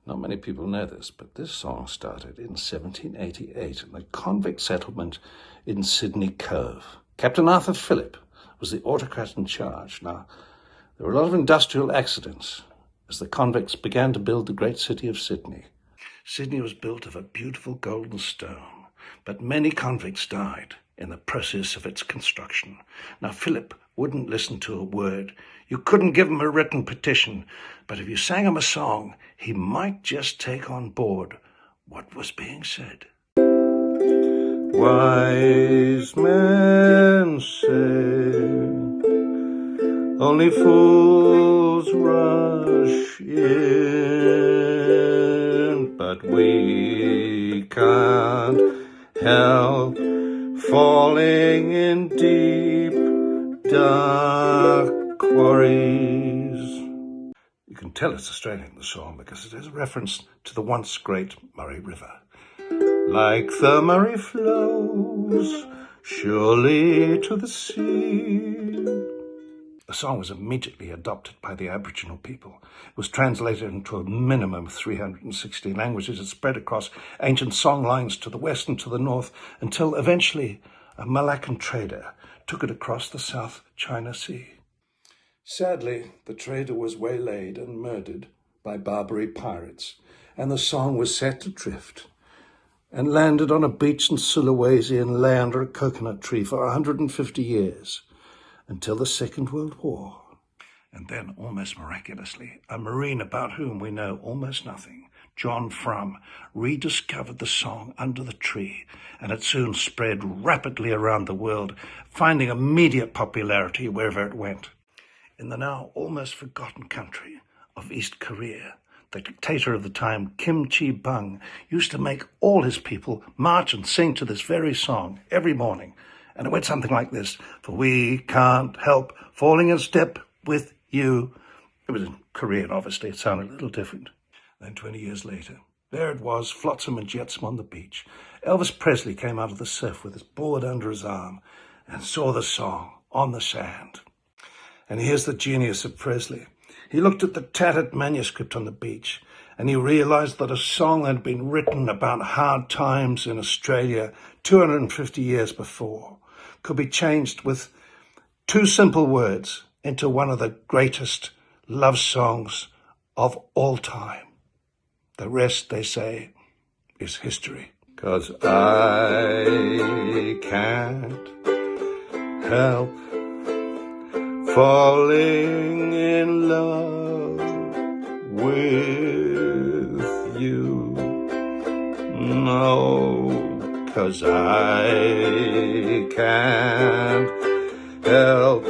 Not many people know this, but this song started in 1788 in the convict settlement in Sydney Cove. Captain Arthur Phillip was the autocrat in charge. Now, there were a lot of industrial accidents as the convicts began to build the great city of Sydney. Sydney was built of a beautiful golden stone, but many convicts died in the process of its construction. Now, Philip wouldn't listen to a word. You couldn't give him a written petition, but if you sang him a song, he might just take on board what was being said. Wise men say only fools rush in, but we can't help falling in deep, dark quarries. You can tell it's Australian, the song, because it is a reference to the once great Murray River. Like the Murray flows surely to the sea. The song was immediately adopted by the Aboriginal people. It was translated into a minimum of 360 languages. It spread across ancient song lines to the west and to the north until eventually a Malaccan trader took it across the South China Sea. Sadly, the trader was waylaid and murdered by Barbary pirates, and the song was set adrift and landed on a beach in Sulawesi and lay under a coconut tree for 150 years until the Second World War. And then, almost miraculously, a Marine about whom we know almost nothing, John Frum, rediscovered the song under the tree, and it soon spread rapidly around the world, finding immediate popularity wherever it went. In the now almost forgotten country of East Korea, the dictator of the time, Kim Chi-bung, used to make all his people march and sing to this very song every morning. And it went something like this: for we can't help falling in step with you. It was in Korean, obviously. It sounded a little different. Then 20 years later, there it was, flotsam and jetsam on the beach. Elvis Presley came out of the surf with his board under his arm and saw the song on the sand. And here's the genius of Presley. He looked at the tattered manuscript on the beach and he realized that a song had been written about hard times in Australia 250 years before could be changed with two simple words into one of the greatest love songs of all time. The rest, they say, is history. 'Cause I can't help falling in love with you. No, 'cause I can't help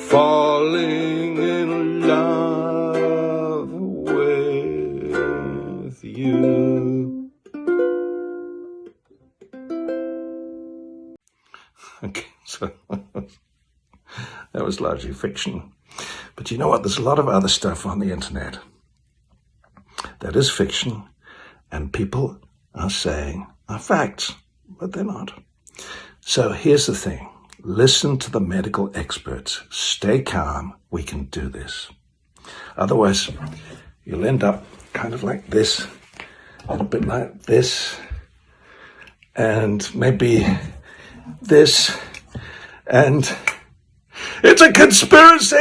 falling in love with you. Okay, so that was largely fiction. But you know what? There's a lot of other stuff on the internet that is fiction and people are saying are facts, but they're not. So here's the thing. Listen to the medical experts. Stay calm. We can do this. Otherwise, you'll end up kind of like this, and a bit like this, and maybe this, and it's a conspiracy!